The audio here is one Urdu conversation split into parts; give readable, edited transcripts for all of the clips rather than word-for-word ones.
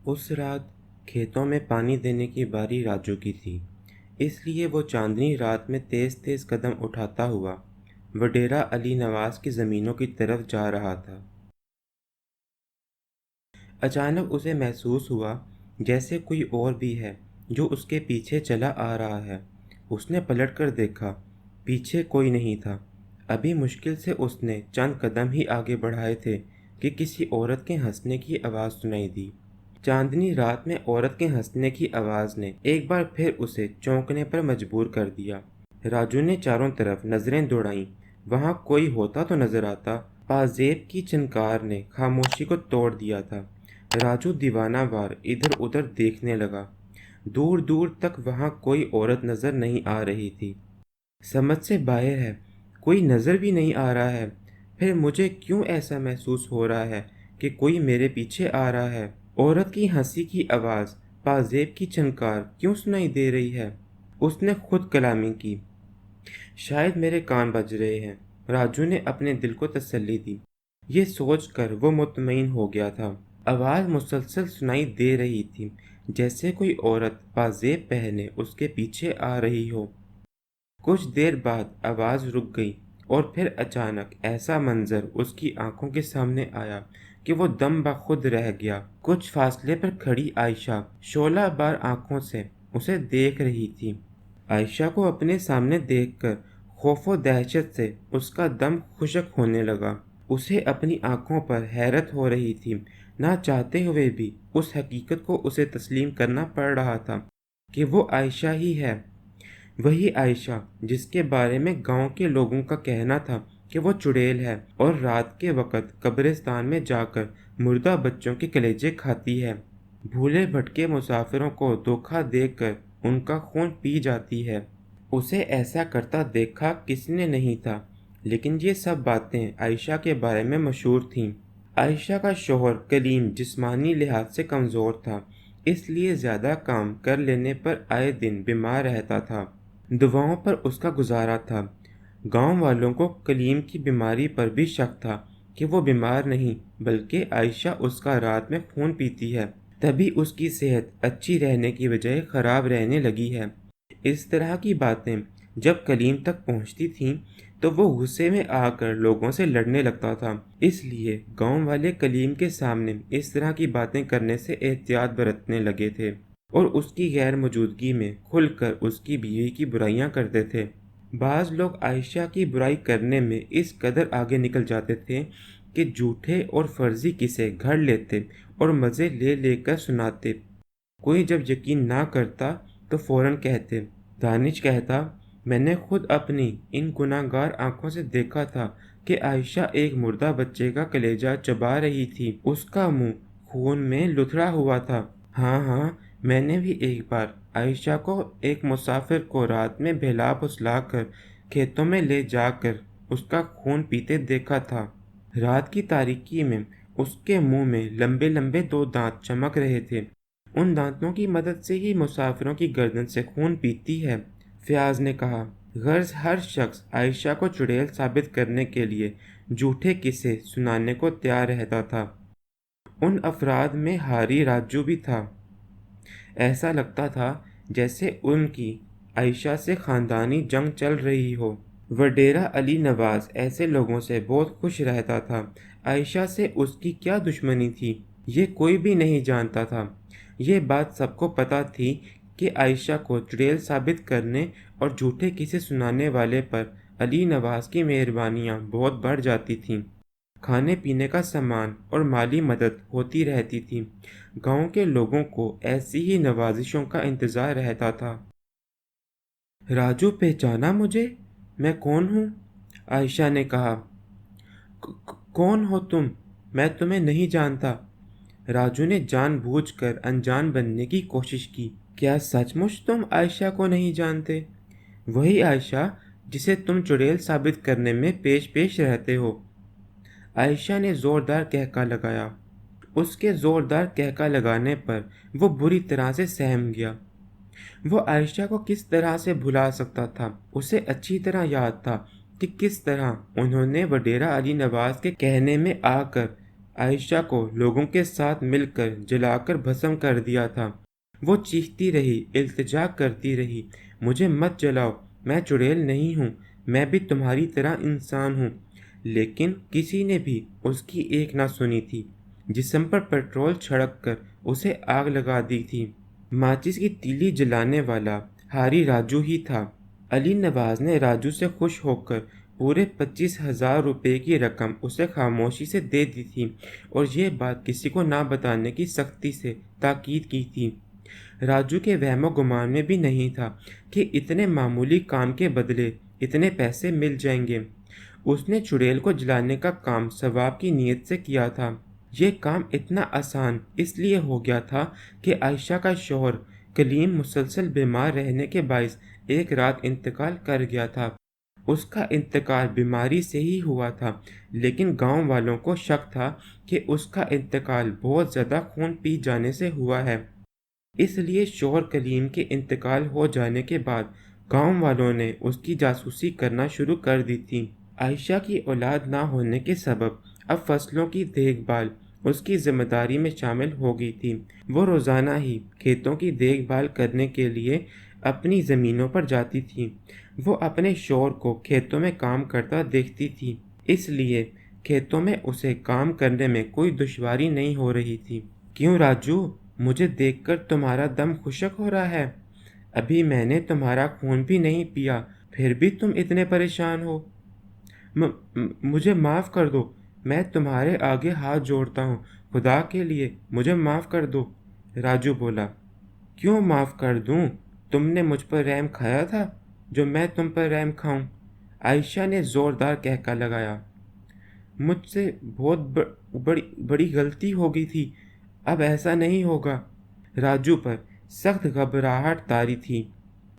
اس رات کھیتوں میں پانی دینے کی باری راجو کی تھی، اس لیے وہ چاندنی رات میں تیز تیز قدم اٹھاتا ہوا وڈیرا علی نواز کی زمینوں کی طرف جا رہا تھا۔ اچانک اسے محسوس ہوا جیسے کوئی اور بھی ہے جو اس کے پیچھے چلا آ رہا ہے۔ اس نے پلٹ کر دیکھا، پیچھے کوئی نہیں تھا۔ ابھی مشکل سے اس نے چند قدم ہی آگے بڑھائے تھے کہ کسی عورت کے ہنسنے کی آواز سنائی دی۔ چاندنی رات میں عورت کے ہنسنے کی آواز نے ایک بار پھر اسے چونکنے پر مجبور کر دیا۔ راجو نے چاروں طرف نظریں دوڑائیں، وہاں کوئی ہوتا تو نظر آتا۔ پازیب کی چنکار نے خاموشی کو توڑ دیا تھا۔ راجو دیوانہ وار ادھر ادھر دیکھنے لگا۔ دور دور تک وہاں کوئی عورت نظر نہیں آ رہی تھی۔ سمجھ سے باہر ہے، کوئی نظر بھی نہیں آ رہا ہے، پھر مجھے کیوں ایسا محسوس ہو رہا ہے کہ کوئی میرے پیچھے آ رہا ہے؟ عورت کی ہنسی کی آواز، پازیب کی چنکار کیوں سنائی دے رہی ہے؟ اس نے خود کلامی کی۔ شاید میرے کان بج رہے ہیں، راجو نے اپنے دل کو تسلی دی۔ یہ سوچ کر وہ مطمئن ہو گیا تھا۔ آواز مسلسل سنائی دے رہی تھی، جیسے کوئی عورت پازیب پہنے اس کے پیچھے آ رہی ہو۔ کچھ دیر بعد آواز رک گئی اور پھر اچانک ایسا منظر اس کی آنکھوں کے سامنے آیا کہ وہ دم بخود رہ گیا۔ کچھ فاصلے پر کھڑی عائشہ شعلہ بار آنکھوں سے اسے دیکھ رہی تھی۔ عائشہ کو اپنے سامنے دیکھ کر خوف و دہشت سے اس کا دم خشک ہونے لگا۔ اسے اپنی آنکھوں پر حیرت ہو رہی تھی، نہ چاہتے ہوئے بھی اس حقیقت کو اسے تسلیم کرنا پڑ رہا تھا کہ وہ عائشہ ہی ہے، وہی عائشہ جس کے بارے میں گاؤں کے لوگوں کا کہنا تھا کہ وہ چڑیل ہے اور رات کے وقت قبرستان میں جا کر مردہ بچوں کے کلیجے کھاتی ہے، بھولے بھٹکے مسافروں کو دھوکہ دے کر ان کا خون پی جاتی ہے۔ اسے ایسا کرتا دیکھا کس نے نہیں تھا، لیکن یہ سب باتیں عائشہ کے بارے میں مشہور تھیں۔ عائشہ کا شوہر کلیم جسمانی لحاظ سے کمزور تھا، اس لیے زیادہ کام کر لینے پر آئے دن بیمار رہتا تھا۔ دواؤں پر اس کا گزارا تھا۔ گاؤں والوں کو کلیم کی بیماری پر بھی شک تھا کہ وہ بیمار نہیں بلکہ عائشہ اس کا رات میں خون پیتی ہے، تبھی اس کی صحت اچھی رہنے کی بجائے خراب رہنے لگی ہے۔ اس طرح کی باتیں جب کلیم تک پہنچتی تھیں تو وہ غصے میں آ کر لوگوں سے لڑنے لگتا تھا، اس لیے گاؤں والے کلیم کے سامنے اس طرح کی باتیں کرنے سے احتیاط برتنے لگے تھے اور اس کی غیر موجودگی میں کھل کر اس کی بیوی کی برائیاں کرتے تھے۔ بعض لوگ عائشہ کی برائی کرنے میں اس قدر آگے نکل جاتے تھے کہ جھوٹے اور فرضی قصے گھڑ لیتے اور مزے لے لے کر سناتے۔ کوئی جب یقین نہ کرتا تو فوراً کہتے۔ دانش کہتا، میں نے خود اپنی ان گناہگار آنکھوں سے دیکھا تھا کہ عائشہ ایک مردہ بچے کا کلیجہ چبا رہی تھی، اس کا منہ خون میں لتھڑا ہوا تھا۔ ہاں ہاں، میں نے بھی ایک بار عائشہ کو ایک مسافر کو رات میں بہلا پھسلا کر کھیتوں میں لے جا کر اس کا خون پیتے دیکھا تھا۔ رات کی تاریکی میں اس کے منہ میں لمبے لمبے دو دانت چمک رہے تھے، ان دانتوں کی مدد سے ہی مسافروں کی گردن سے خون پیتی ہے۔ فیاض نے کہا، غرض ہر شخص عائشہ کو چڑیل ثابت کرنے کے لیے جھوٹے قصے سنانے کو تیار رہتا تھا۔ ان افراد میں ہاری راجو بھی تھا۔ ایسا لگتا تھا جیسے ان کی عائشہ سے خاندانی جنگ چل رہی ہو۔ وڈیرا علی نواز ایسے لوگوں سے بہت خوش رہتا تھا۔ عائشہ سے اس کی کیا دشمنی تھی، یہ کوئی بھی نہیں جانتا تھا۔ یہ بات سب کو پتہ تھی کہ عائشہ کو چڑیل ثابت کرنے اور جھوٹے قصے سنانے والے پر علی نواز کی مہربانیاں بہت بڑھ جاتی تھیں۔ کھانے پینے کا سامان اور مالی مدد ہوتی رہتی تھی۔ گاؤں کے لوگوں کو ایسی ہی نوازشوں کا انتظار رہتا تھا۔ راجو، پہچانا مجھے؟ میں کون ہوں؟ عائشہ نے کہا۔ کون ہو تم؟ میں تمہیں نہیں جانتا۔ راجو نے جان بوجھ کر انجان بننے کی کوشش کی۔ کیا سچ مچ تم عائشہ کو نہیں جانتے؟ وہی عائشہ جسے تم چڑیل ثابت کرنے میں پیش پیش رہتے ہو۔ عائشہ نے زوردار کہکا لگایا۔ اس کے زوردار کہکا لگانے پر وہ بری طرح سے سہم گیا۔ وہ عائشہ کو کس طرح سے بھلا سکتا تھا؟ اسے اچھی طرح یاد تھا کہ کس طرح انہوں نے وڈیرا علی نواز کے کہنے میں آ کر عائشہ کو لوگوں کے ساتھ مل کر جلا کر بھسم کر دیا تھا۔ وہ چیختی رہی، التجا کرتی رہی، مجھے مت جلاؤ، میں چڑیل نہیں ہوں، میں بھی تمہاری طرح انسان ہوں۔ لیکن کسی نے بھی اس کی ایک نہ سنی تھی۔ جسم پر پیٹرول چھڑک کر اسے آگ لگا دی تھی۔ ماچس کی تیلی جلانے والا ہاری راجو ہی تھا۔ علی نواز نے راجو سے خوش ہو کر پورے 25,000 روپے کی رقم اسے خاموشی سے دے دی تھی اور یہ بات کسی کو نہ بتانے کی سختی سے تاکید کی تھی۔ راجو کے وہم و گمان میں بھی نہیں تھا کہ اتنے معمولی کام کے بدلے اتنے پیسے مل جائیں گے۔ اس نے چڑیل کو جلانے کا کام ثواب کی نیت سے کیا تھا۔ یہ کام اتنا آسان اس لیے ہو گیا تھا کہ عائشہ کا شوہر کلیم مسلسل بیمار رہنے کے باعث ایک رات انتقال کر گیا تھا۔ اس کا انتقال بیماری سے ہی ہوا تھا، لیکن گاؤں والوں کو شک تھا کہ اس کا انتقال بہت زیادہ خون پی جانے سے ہوا ہے۔ اس لیے شوہر کلیم کے انتقال ہو جانے کے بعد گاؤں والوں نے اس کی جاسوسی کرنا شروع کر دی تھی۔ عائشہ کی اولاد نہ ہونے کے سبب اب فصلوں کی دیکھ بھال اس کی ذمہ داری میں شامل ہو گئی تھی۔ وہ روزانہ ہی کھیتوں کی دیکھ بھال کرنے کے لیے اپنی زمینوں پر جاتی تھی۔ وہ اپنے شوہر کو کھیتوں میں کام کرتا دیکھتی تھی، اس لیے کھیتوں میں اسے کام کرنے میں کوئی دشواری نہیں ہو رہی تھی۔ کیوں راجو، مجھے دیکھ کر تمہارا دم خشک ہو رہا ہے؟ ابھی میں نے تمہارا خون بھی نہیں پیا، پھر بھی تم اتنے پریشان ہو۔ مجھے معاف کر دو، میں تمہارے آگے ہاتھ جوڑتا ہوں، خدا کے لیے مجھے معاف کر دو، راجو بولا۔ کیوں معاف کر دوں؟ تم نے مجھ پر رحم کھایا تھا جو میں تم پر رحم کھاؤں؟ عائشہ نے زوردار کہکا لگایا۔ مجھ سے بہت بڑی غلطی ہو گئی تھی، اب ایسا نہیں ہوگا۔ راجو پر سخت گھبراہٹ طاری تھی۔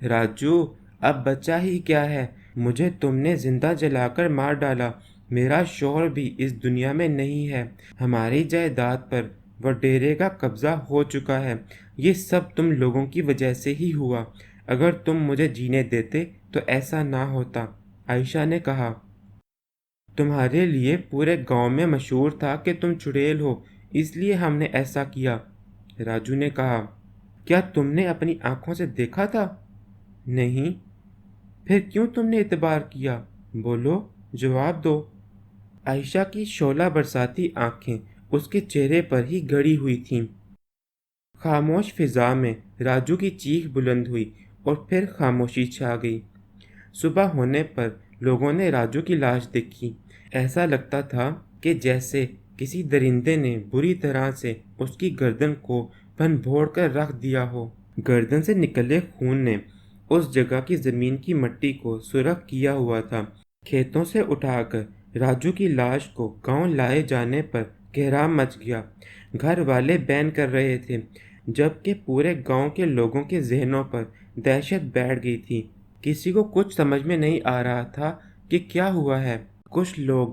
راجو، اب بچا ہی کیا ہے؟ مجھے تم نے زندہ جلا کر مار ڈالا، میرا شوہر بھی اس دنیا میں نہیں ہے، ہماری جائیداد پر وڈیرے کا قبضہ ہو چکا ہے، یہ سب تم لوگوں کی وجہ سے ہی ہوا، اگر تم مجھے جینے دیتے تو ایسا نہ ہوتا۔ عائشہ نے کہا، تمہارے لیے پورے گاؤں میں مشہور تھا کہ تم چڑیل ہو، اس لیے ہم نے ایسا کیا۔ راجو نے کہا، کیا تم نے اپنی آنکھوں سے دیکھا تھا؟ نہیں۔ پھر کیوں تم نے اعتبار کیا؟ بولو، جواب دو۔ عائشہ کی شعلہ برساتی آنکھیں اس کے چہرے پر ہی گڑی ہوئی تھیں۔ خاموش فضا میں راجو کی چیخ بلند ہوئی اور پھر خاموشی چھا گئی۔ صبح ہونے پر لوگوں نے راجو کی لاش دیکھی۔ ایسا لگتا تھا کہ جیسے کسی درندے نے بری طرح سے اس کی گردن کو بھنبھوڑ کر رکھ دیا ہو۔ گردن سے نکلے خون نے اس جگہ کی زمین کی مٹی کو سرخ کیا ہوا تھا۔ کھیتوں سے اٹھا کر راجو کی لاش کو گاؤں لائے جانے پر کہرام مچ گیا۔ گھر والے بین کر رہے تھے، جبکہ پورے گاؤں کے لوگوں کے ذہنوں پر دہشت بیٹھ گئی تھی۔ کسی کو کچھ سمجھ میں نہیں آ رہا تھا کہ کیا ہوا ہے۔ کچھ لوگ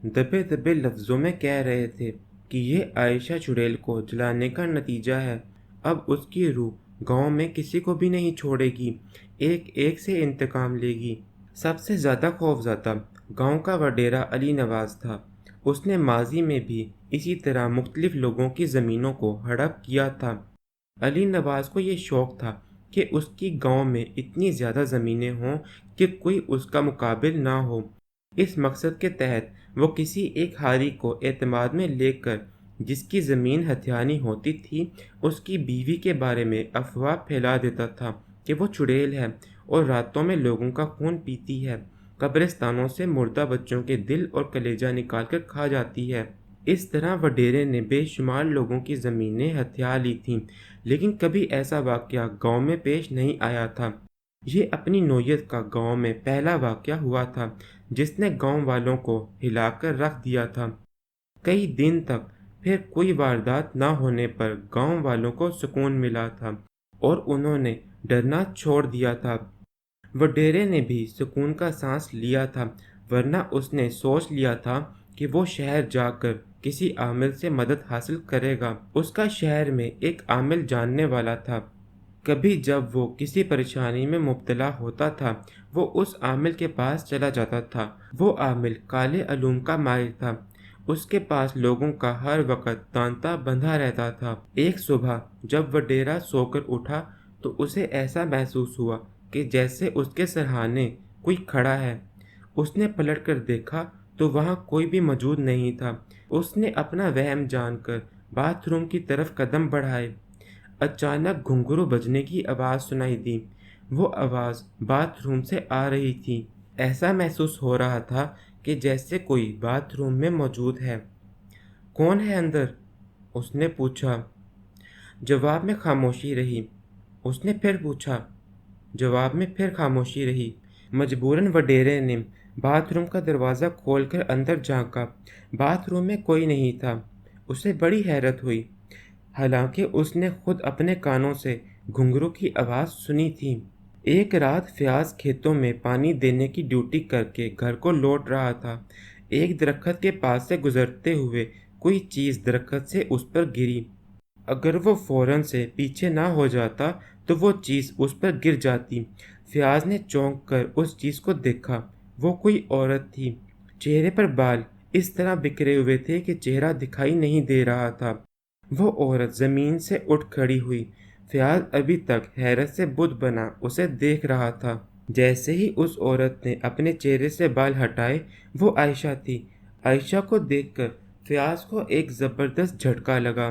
دبے دبے لفظوں میں کہہ رہے تھے کہ یہ عائشہ چڑیل کو جلانے کا نتیجہ ہے، اب اس کی روح گاؤں میں کسی کو بھی نہیں چھوڑے گی، ایک ایک سے انتقام لے گی۔ سب سے زیادہ خوفزدہ گاؤں کا وڈیرا علی نواز تھا۔ اس نے ماضی میں بھی اسی طرح مختلف لوگوں کی زمینوں کو ہڑپ کیا تھا۔ علی نواز کو یہ شوق تھا کہ اس کی گاؤں میں اتنی زیادہ زمینیں ہوں کہ کوئی اس کا مقابل نہ ہو۔ اس مقصد کے تحت وہ کسی ایک ہاری کو اعتماد میں لے کر، جس کی زمین ہتھیانی ہوتی تھی، اس کی بیوی کے بارے میں افواہ پھیلا دیتا تھا کہ وہ چڑیل ہے اور راتوں میں لوگوں کا خون پیتی ہے، قبرستانوں سے مردہ بچوں کے دل اور کلیجہ نکال کر کھا جاتی ہے۔ اس طرح وڈیرے نے بے شمار لوگوں کی زمینیں ہتھیا لی تھیں، لیکن کبھی ایسا واقعہ گاؤں میں پیش نہیں آیا تھا۔ یہ اپنی نوعیت کا گاؤں میں پہلا واقعہ ہوا تھا جس نے گاؤں والوں کو ہلا کر رکھ دیا تھا۔ کئی دن تک پھر کوئی واردات نہ ہونے پر گاؤں والوں کو سکون ملا تھا اور انہوں نے ڈرنا چھوڑ دیا تھا۔ وڈیرے نے بھی سکون کا سانس لیا تھا، ورنہ اس نے سوچ لیا تھا کہ وہ شہر جا کر کسی عامل سے مدد حاصل کرے گا۔ اس کا شہر میں ایک عامل جاننے والا تھا۔ کبھی جب وہ کسی پریشانی میں مبتلا ہوتا تھا، وہ اس عامل کے پاس چلا جاتا تھا۔ وہ عامل کالے علوم کا ماہر تھا۔ اس کے پاس لوگوں کا ہر وقت تانتا بندھا رہتا تھا۔ ایک صبح جب وڈیرا سو کر اٹھا تو اسے ایسا محسوس ہوا کہ جیسے اس کے سرہانے کوئی کھڑا ہے۔ اس نے پلٹ کر دیکھا تو وہاں کوئی بھی موجود نہیں تھا۔ اس نے اپنا وہم جان کر باتھ روم کی طرف قدم بڑھائے۔ اچانک گھنگرو بجنے کی آواز سنائی دی۔ وہ آواز باتھ روم سے آ رہی تھی۔ ایسا محسوس ہو رہا تھا کہ جیسے کوئی باتھ روم میں موجود ہے۔ کون ہے اندر؟ اس نے پوچھا۔ جواب میں خاموشی رہی۔ اس نے پھر پوچھا۔ جواب میں پھر خاموشی رہی۔ مجبوراً وڈیرے نے باتھ روم کا دروازہ کھول کر اندر جھانکا۔ باتھ روم میں کوئی نہیں تھا۔ اسے بڑی حیرت ہوئی، حالانکہ اس نے خود اپنے کانوں سے گھنگرو کی آواز سنی تھی۔ ایک رات فیاض کھیتوں میں پانی دینے کی ڈیوٹی کر کے گھر کو لوٹ رہا تھا۔ ایک درخت کے پاس سے گزرتے ہوئے کوئی چیز درخت سے اس پر گری۔ اگر وہ فوراً سے پیچھے نہ ہو جاتا تو وہ چیز اس پر گر جاتی۔ فیاض نے چونک کر اس چیز کو دیکھا۔ وہ کوئی عورت تھی۔ چہرے پر بال اس طرح بکھرے ہوئے تھے کہ چہرہ دکھائی نہیں دے رہا تھا۔ وہ عورت زمین سے اٹھ کھڑی ہوئی۔ فیاض ابھی تک حیرت سے بت بنا اسے دیکھ رہا تھا۔ جیسے ہی اس عورت نے اپنے چہرے سے بال ہٹائے، وہ عائشہ تھی۔ عائشہ کو دیکھ کر فیاض کو ایک زبردست جھٹکا لگا۔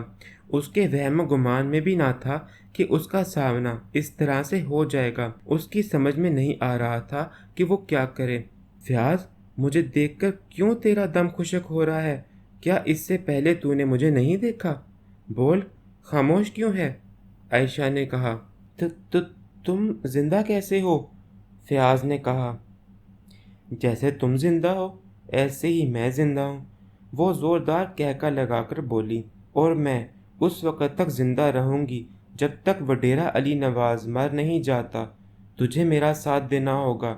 اس کے وہم و گمان میں بھی نہ تھا کہ اس کا سامنا اس طرح سے ہو جائے گا۔ اس کی سمجھ میں نہیں آ رہا تھا کہ وہ کیا کرے۔ فیاض، مجھے دیکھ کر کیوں تیرا دم خشک ہو رہا ہے؟ کیا اس سے پہلے تو نے مجھے نہیں دیکھا؟ بول، خاموش کیوں ہے؟ عائشہ نے کہا۔ تم زندہ کیسے ہو؟ فیاض نے کہا۔ جیسے تم زندہ ہو ایسے ہی میں زندہ ہوں، وہ زوردار کہکا لگا کر بولی، اور میں اس وقت تک زندہ رہوں گی جب تک وڈیرا علی نواز مر نہیں جاتا۔ تجھے میرا ساتھ دینا ہوگا،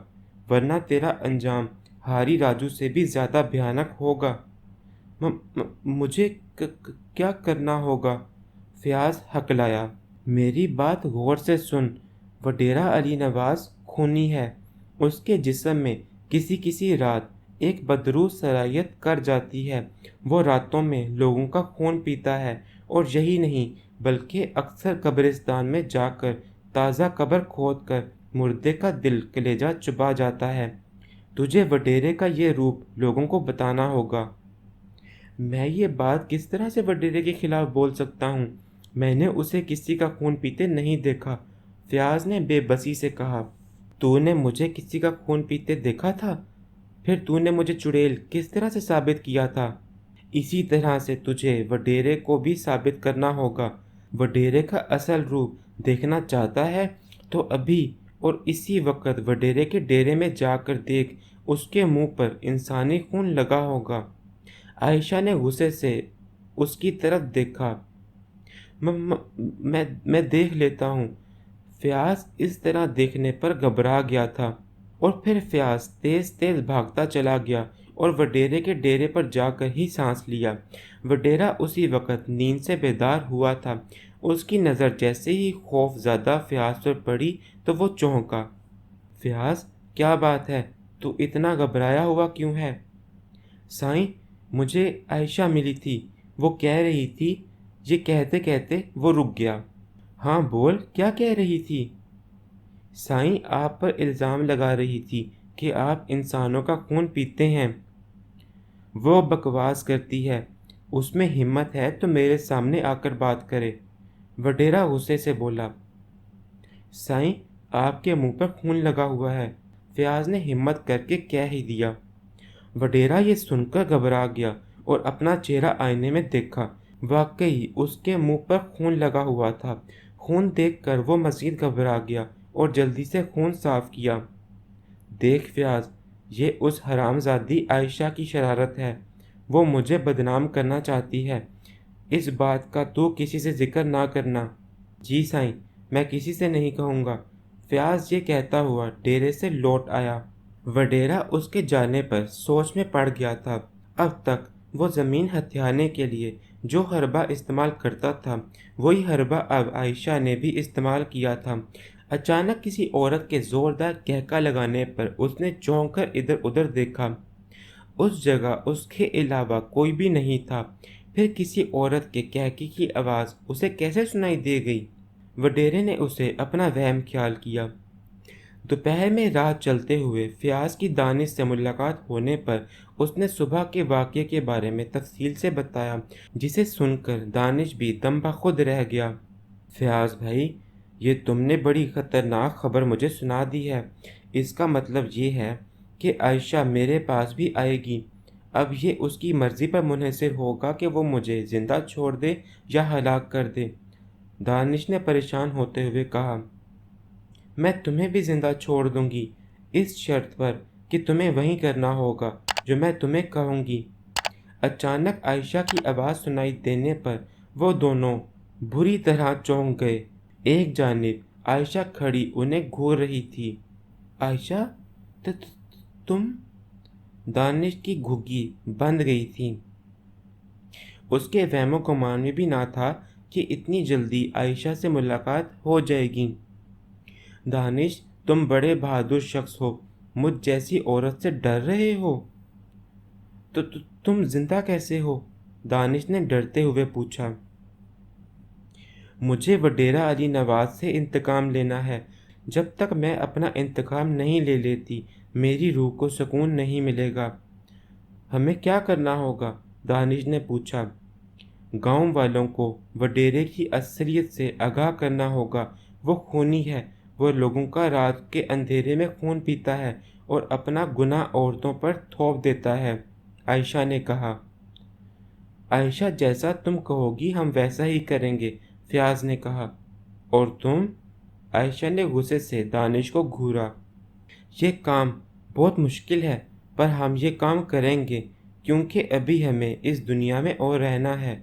ورنہ تیرا انجام ہاری راجو سے بھی زیادہ بھیانک ہوگا۔ مجھے کیا کرنا ہوگا؟ فیاض ہکلایا۔ میری بات غور سے سن۔ وڈیرا علی نواز خونی ہے۔ اس کے جسم میں کسی رات ایک بدرو صلاحیت کر جاتی ہے۔ وہ راتوں میں لوگوں کا خون پیتا ہے، اور یہی نہیں بلکہ اکثر قبرستان میں جا کر تازہ قبر کھود کر مردے کا دل کلیجہ چبا جاتا ہے۔ تجھے وڈیرے کا یہ روپ لوگوں کو بتانا ہوگا۔ میں یہ بات کس طرح سے وڈیرے کے خلاف بول سکتا ہوں؟ میں نے اسے کسی کا خون پیتے نہیں دیکھا۔ فیاض نے بے بسی سے کہا۔ تو نے مجھے کسی کا خون پیتے دیکھا تھا؟ پھر تو نے مجھے چڑیل کس طرح سے ثابت کیا تھا؟ اسی طرح سے تجھے وڈیرے کو بھی ثابت کرنا ہوگا۔ وڈیرے کا اصل روپ دیکھنا چاہتا ہے تو ابھی اور اسی وقت وڈیرے کے ڈیرے میں جا کر دیکھ، اس کے منہ پر انسانی خون لگا ہوگا۔ عائشہ نے غصے سے اس کی طرف دیکھا۔ میں دیکھ لیتا ہوں۔ فیاض اس طرح دیکھنے پر گھبرا گیا تھا، اور پھر فیاض تیز بھاگتا چلا گیا اور وڈیرے کے ڈیرے پر جا کر ہی سانس لیا۔ وڈیرا اسی وقت نیند سے بیدار ہوا تھا۔ اس کی نظر جیسے ہی خوف زدہ فیاض پر پڑی تو وہ چونکا۔ فیاض، کیا بات ہے؟ تو اتنا گھبرایا ہوا کیوں ہے؟ سائیں، مجھے عائشہ ملی تھی، وہ کہہ رہی تھی۔ یہ کہتے کہتے وہ رک گیا۔ ہاں بول، کیا کہہ رہی تھی؟ سائیں، آپ پر الزام لگا رہی تھی کہ آپ انسانوں کا خون پیتے ہیں۔ وہ بکواس کرتی ہے، اس میں ہمت ہے تو میرے سامنے آ کر بات کرے۔ وڈیرا غصے سے بولا۔ سائیں، آپ کے منہ پر خون لگا ہوا ہے، فیاض نے ہمت کر کے کہہ ہی دیا۔ وڈیرا یہ سن کر گھبرا گیا اور اپنا چہرہ آئینے میں دیکھا۔ واقعی اس کے منہ پر خون لگا ہوا تھا۔ خون دیکھ کر وہ مزید گھبرا گیا اور جلدی سے خون صاف کیا۔ دیکھ فیاض، یہ اس حرامزادی عائشہ کی شرارت ہے۔ وہ مجھے بدنام کرنا چاہتی ہے۔ اس بات کا تو کسی سے ذکر نہ کرنا۔ جی سائیں، میں کسی سے نہیں کہوں گا۔ فیاض یہ کہتا ہوا ڈیرے سے لوٹ آیا۔ وڈیرا اس کے جانے پر سوچ میں پڑ گیا تھا۔ اب تک وہ زمین ہتھیانے کے لیے جو حربہ استعمال کرتا تھا، وہی حربہ اب عائشہ نے بھی استعمال کیا تھا۔ اچانک کسی عورت کے زوردار کہکا لگانے پر اس نے چونک کر ادھر ادھر دیکھا۔ اس جگہ اس کے علاوہ کوئی بھی نہیں تھا۔ پھر کسی عورت کے کہکے کی آواز اسے کیسے سنائی دے گئی؟ وڈیرے نے اسے اپنا وہم خیال کیا۔ دوپہر میں راہ چلتے ہوئے فیاض کی دانش سے ملاقات ہونے پر اس نے صبح کے واقعے کے بارے میں تفصیل سے بتایا، جسے سن کر دانش بھی دم بخود رہ گیا۔ فیاض بھائی، یہ تم نے بڑی خطرناک خبر مجھے سنا دی ہے۔ اس کا مطلب یہ ہے کہ عائشہ میرے پاس بھی آئے گی۔ اب یہ اس کی مرضی پر منحصر ہوگا کہ وہ مجھے زندہ چھوڑ دے یا ہلاک کر دے۔ دانش نے پریشان ہوتے ہوئے کہا، میں تمہیں بھی زندہ چھوڑ دوں گی، اس شرط پر کہ تمہیں وہی کرنا ہوگا جو میں تمہیں کہوں گی۔ اچانک عائشہ کی آواز سنائی دینے پر وہ دونوں بری طرح چونک گئے۔ ایک جانب عائشہ کھڑی انہیں گھور رہی تھی۔ عائشہ، تم؟ دانش کی گھگی بند گئی تھی۔ اس کے وہم و گمان میں بھی نہ تھا کہ اتنی جلدی عائشہ سے ملاقات ہو جائے گی۔ دانش، تم بڑے بہادر شخص ہو، مجھ جیسی عورت سے ڈر رہے ہو؟ تو تم زندہ کیسے ہو؟ دانش نے ڈرتے ہوئے پوچھا۔ مجھے وڈیرہ علی نواز سے انتقام لینا ہے۔ جب تک میں اپنا انتقام نہیں لے لیتی میری روح کو سکون نہیں ملے گا۔ ہمیں کیا کرنا ہوگا؟ دانش نے پوچھا۔ گاؤں والوں کو وڈیرے کی اصلیت سے آگاہ کرنا ہوگا۔ وہ خونی ہے، وہ لوگوں کا رات کے اندھیرے میں خون پیتا ہے اور اپنا گناہ عورتوں پر تھوپ دیتا ہے، عائشہ نے کہا۔ عائشہ، جیسا تم کہو گی ہم ویسا ہی کریں گے، فیاض نے کہا۔ اور تم؟ عائشہ نے غصے سے دانش کو گھورا۔ یہ کام بہت مشکل ہے، پر ہم یہ کام کریں گے کیونکہ ابھی ہمیں اس دنیا میں اور رہنا ہے،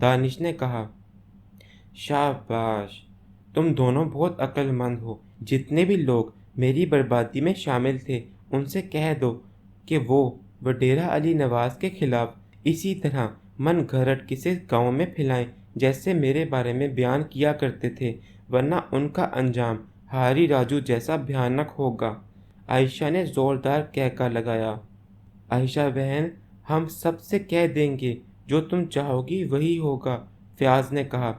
دانش نے کہا۔ شاباش، تم دونوں بہت عقل مند ہو۔ جتنے بھی لوگ میری بربادی میں شامل تھے ان سے کہہ دو کہ وہ وڈیرہ علی نواز کے خلاف اسی طرح من گھڑت قصے گاؤں میں پھیلائیں جیسے میرے بارے میں بیان کیا کرتے تھے، ورنہ ان کا انجام ہاری راجو جیسا بھیانک ہوگا، عائشہ نے زوردار کہکا لگایا۔ عائشہ بہن، ہم سب سے کہہ دیں گے، جو تم چاہو گی وہی ہوگا، فیاض نے کہا۔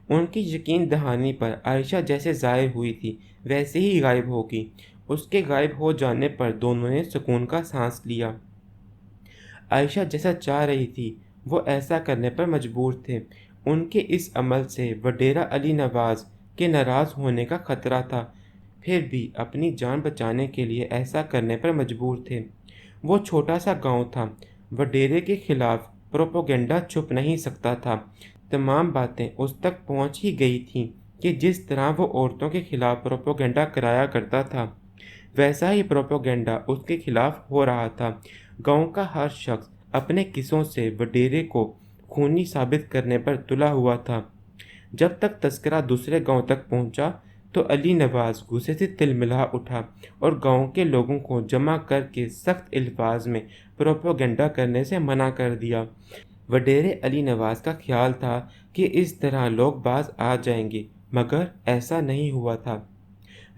ان کی یقین دہانی پر عائشہ جیسے ظاہر ہوئی تھی ویسے ہی غائب ہو گئی۔ اس کے غائب ہو جانے پر دونوں نے سکون کا سانس لیا۔ عائشہ جیسا چاہ رہی تھی وہ ایسا کرنے پر مجبور تھے۔ ان کے اس عمل سے وڈیرہ علی نواز کے ناراض ہونے کا خطرہ تھا، پھر بھی اپنی جان بچانے کے لیے ایسا کرنے پر مجبور تھے۔ وہ چھوٹا سا گاؤں تھا، وڈیرے کے خلاف پروپیگنڈا چھپ نہیں سکتا تھا۔ تمام باتیں اس تک پہنچ ہی گئی تھیں کہ جس طرح وہ عورتوں کے خلاف پروپیگنڈا کرایا کرتا تھا ویسا ہی پروپیگنڈا اس کے خلاف ہو رہا تھا۔ گاؤں کا ہر شخص اپنے قصوں سے وڈیرے کو خونی ثابت کرنے پر تلا ہوا تھا۔ جب تک تذکرہ دوسرے گاؤں تک پہنچا تو علی نواز غصے سے تلملا اٹھا اور گاؤں کے لوگوں کو جمع کر کے سخت الفاظ میں پروپیگنڈا کرنے سے منع کر دیا۔ وڈیرے علی نواز کا خیال تھا کہ اس طرح لوگ باز آ جائیں گے، مگر ایسا نہیں ہوا تھا۔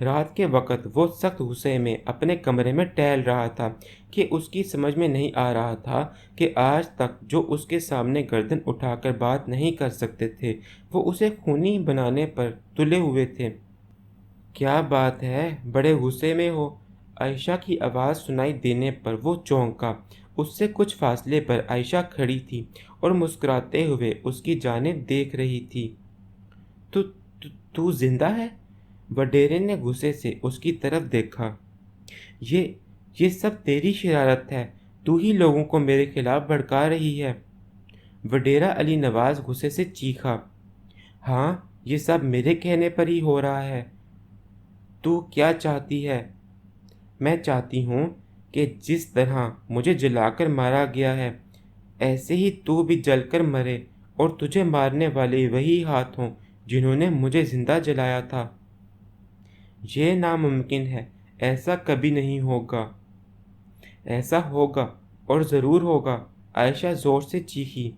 رات کے وقت وہ سخت غصے میں اپنے کمرے میں ٹہل رہا تھا کہ اس کی سمجھ میں نہیں آ رہا تھا کہ آج تک جو اس کے سامنے گردن اٹھا کر بات نہیں کر سکتے تھے وہ اسے خونی بنانے پر تلے ہوئے تھے۔ کیا بات ہے، بڑے غصے میں ہو؟ عائشہ کی آواز سنائی دینے پر وہ چونکا۔ اس سے کچھ فاصلے پر عائشہ کھڑی تھی اور مسکراتے ہوئے اس کی جانب دیکھ رہی تھی۔ تو زندہ ہے؟ وڈیرے نے غصے سے اس کی طرف دیکھا۔ یہ سب تیری شرارت ہے، تو ہی لوگوں کو میرے خلاف بھڑکا رہی ہے، وڈیرہ علی نواز غصے سے چیخا۔ ہاں، یہ سب میرے کہنے پر ہی ہو رہا ہے۔ تو کیا چاہتی ہے؟ میں چاہتی ہوں کہ جس طرح مجھے جلا کر مارا گیا ہے ایسے ہی تو بھی جل کر مرے اور تجھے مارنے والے وہی ہاتھ ہوں جنہوں نے مجھے زندہ جلایا تھا۔ یہ ناممکن ہے، ایسا کبھی نہیں ہوگا۔ ایسا ہوگا اور ضرور ہوگا، عائشہ زور سے چیخی۔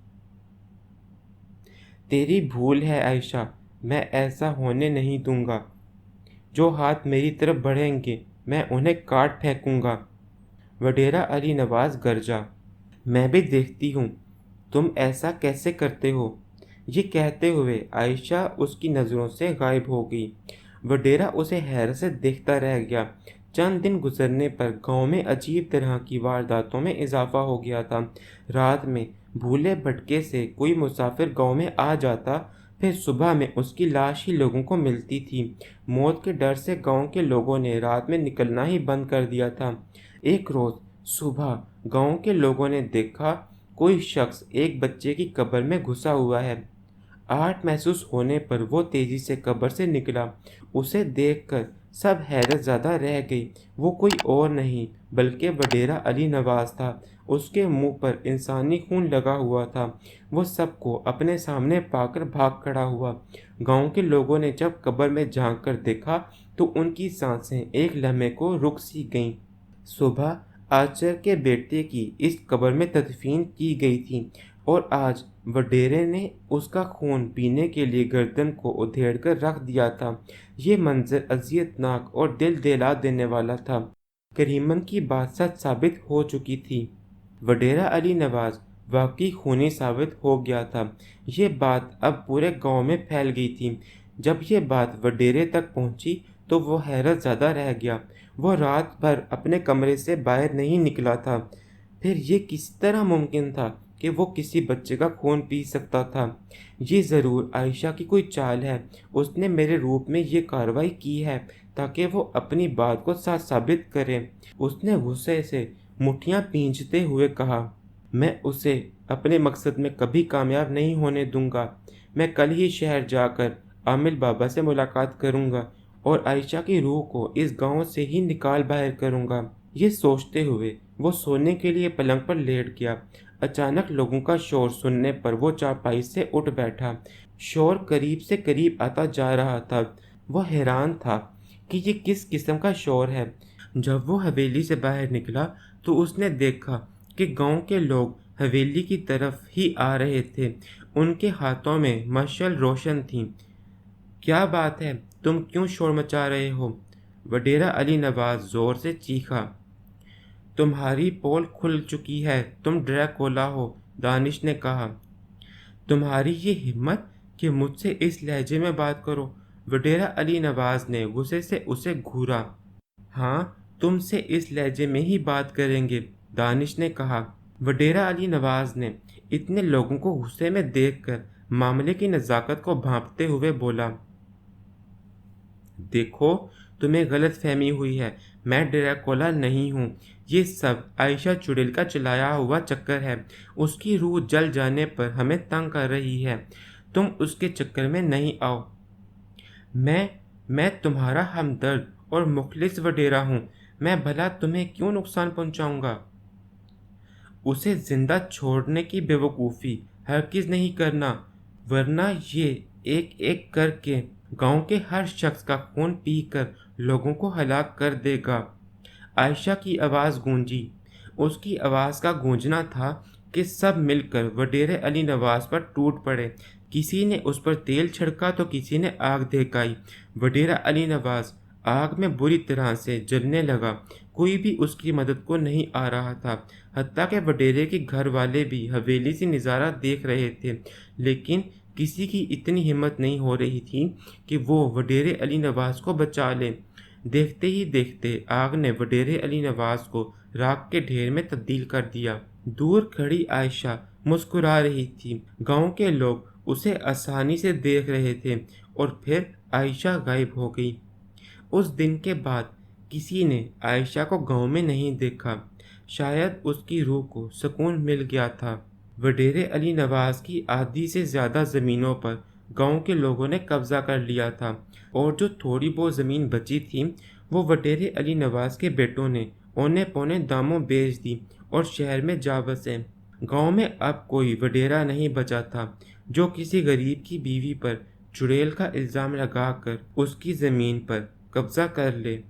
تیری بھول ہے عائشہ، میں ایسا ہونے نہیں دوں گا۔ جو ہاتھ میری طرف بڑھیں گے میں انہیں کاٹ پھینکوں گا۔ وڈیرا علی نواز گرجا۔ میں بھی دیکھتی ہوں، تم ایسا کیسے کرتے ہو؟ یہ کہتے ہوئے عائشہ اس کی نظروں سے غائب ہو گئی۔ وڈیرا اسے حیرت سے دیکھتا رہ گیا۔ چند دن گزرنے پر گاؤں میں عجیب طرح کی وارداتوں میں اضافہ ہو گیا تھا۔ رات میں بھولے بھٹکے سے کوئی مسافر گاؤں میں آ جاتا، پھر صبح میں اس کی لاش ہی لوگوں کو ملتی تھی۔ موت کے ڈر سے گاؤں کے لوگوں نے رات میں نکلنا ہی بند کر دیا تھا۔ ایک روز صبح گاؤں کے لوگوں نے دیکھا کوئی شخص ایک بچے کی قبر میں گھسا ہوا ہے۔ آہٹ محسوس ہونے پر وہ تیزی سے قبر سے نکلا۔ اسے دیکھ کر سب حیرت زدہ رہ گئی۔ وہ کوئی اور نہیں بلکہ وڈیرا علی نواز تھا۔ اس کے منہ پر انسانی خون لگا ہوا تھا۔ وہ سب کو اپنے سامنے پا کر بھاگ کھڑا ہوا۔ گاؤں کے لوگوں نے جب قبر میں جھانک کر دیکھا تو ان کی سانسیں ایک لمحے کو رک سی گئیں۔ صبح آچر کے بیٹے کی اس قبر میں تدفین کی گئی تھی اور آج وڈیرے نے اس کا خون پینے کے لیے گردن کو ادھیڑ کر رکھ دیا تھا۔ یہ منظر اذیت ناک اور دل دہلا دینے والا تھا۔ کریمن کی بات سچ ثابت ہو چکی تھی۔ وڈیرا علی نواز واقعی خونی ثابت ہو گیا تھا۔ یہ بات اب پورے گاؤں میں پھیل گئی تھی۔ جب یہ بات وڈیرے تک پہنچی تو وہ حیرت زدہ رہ گیا۔ وہ رات بھر اپنے کمرے سے باہر نہیں نکلا تھا۔ پھر یہ کس طرح ممکن تھا کہ وہ کسی بچے کا خون پی سکتا تھا؟ یہ ضرور عائشہ کی کوئی چال ہے۔ اس نے میرے روپ میں یہ کارروائی کی ہے تاکہ وہ اپنی بات کو سچ ثابت کرے۔ اس نے غصے سے مٹھیاں بھینچتے ہوئے کہا، میں اسے اپنے مقصد میں کبھی کامیاب نہیں ہونے دوں گا۔ میں کل ہی شہر جا کر عامل بابا سے ملاقات کروں گا اور عائشہ کی روح کو اس گاؤں سے ہی نکال باہر کروں گا۔ یہ سوچتے ہوئے وہ سونے کے لیے پلنگ پر لیٹ گیا۔ اچانک لوگوں کا شور سننے پر وہ چارپائی سے اٹھ بیٹھا۔ شور قریب سے قریب آتا جا رہا تھا۔ وہ حیران تھا کہ یہ کس قسم کا شور ہے۔ جب وہ حویلی سے باہر نکلا تو اس نے دیکھا کہ گاؤں کے لوگ حویلی کی طرف ہی آ رہے تھے۔ ان کے ہاتھوں میں مشعل روشن تھیں۔ کیا بات ہے؟ تم کیوں شور مچا رہے ہو؟ وڈیرا علی نواز زور سے چیخا۔ تمہاری پول کھل چکی ہے، تم ڈریکولا ہو، دانش نے کہا۔ تمہاری یہ ہمت کہ مجھ سے اس لہجے میں بات کرو؟ وڈیرا علی نواز نے غصے سے اسے گھورا۔ ہاں، تم سے اس لہجے میں ہی بات کریں گے، دانش نے کہا۔ وڈیرا علی نواز نے اتنے لوگوں کو غصے میں دیکھ کر معاملے کی نزاکت کو بھانپتے ہوئے بولا، دیکھو، تمہیں غلط فہمی ہوئی ہے، میں ڈریکولا نہیں ہوں۔ یہ سب عائشہ چڑیل کا چلایا ہوا چکر ہے۔ اس کی روح جل جانے پر ہمیں تنگ کر رہی ہے۔ تم اس کے چکر میں نہیں آؤ۔ میں تمہارا ہمدرد اور مخلص وڈیرا ہوں۔ میں بھلا تمہیں کیوں نقصان پہنچاؤں گا؟ اسے زندہ چھوڑنے کی بے وقوفی ہرگز نہیں کرنا، ورنہ یہ ایک ایک کر کے گاؤں کے ہر شخص کا خون پی کر لوگوں کو ہلاک کر دے گا۔ عائشہ کی آواز گونجی۔ اس کی آواز کا گونجنا تھا کہ سب مل کر وڈیرے علی نواز پر ٹوٹ پڑے۔ کسی نے اس پر تیل چھڑکا تو کسی نے آگ دہکائی۔ وڈیرا علی نواز آگ میں بری طرح سے جلنے لگا۔ کوئی بھی اس کی مدد کو نہیں آ رہا تھا، حتیٰ کہ وڈیرے کے گھر والے بھی حویلی سے نظارہ دیکھ رہے تھے، لیکن کسی کی اتنی ہمت نہیں ہو رہی تھی کہ وہ وڈیرے علی نواز کو بچا لے۔ دیکھتے ہی دیکھتے آگ نے وڈیرے علی نواز کو راکھ کے ڈھیر میں تبدیل کر دیا۔ دور کھڑی عائشہ مسکرا رہی تھی۔ گاؤں کے لوگ اسے آسانی سے دیکھ رہے تھے اور پھر عائشہ غائب ہو گئی۔ اس دن کے بعد کسی نے عائشہ کو گاؤں میں نہیں دیکھا۔ شاید اس کی روح کو سکون مل گیا تھا۔ وڈیرے علی نواز کی آدھی سے زیادہ زمینوں پر گاؤں کے لوگوں نے قبضہ کر لیا تھا اور جو تھوڑی بہت زمین بچی تھی وہ وڈیرے علی نواز کے بیٹوں نے اونے پونے داموں بیچ دی اور شہر میں جا بسے۔ گاؤں میں اب کوئی وڈیرا نہیں بچا تھا جو کسی غریب کی بیوی پر چڑیل کا الزام لگا کر اس کی زمین پر قبضہ کر لے۔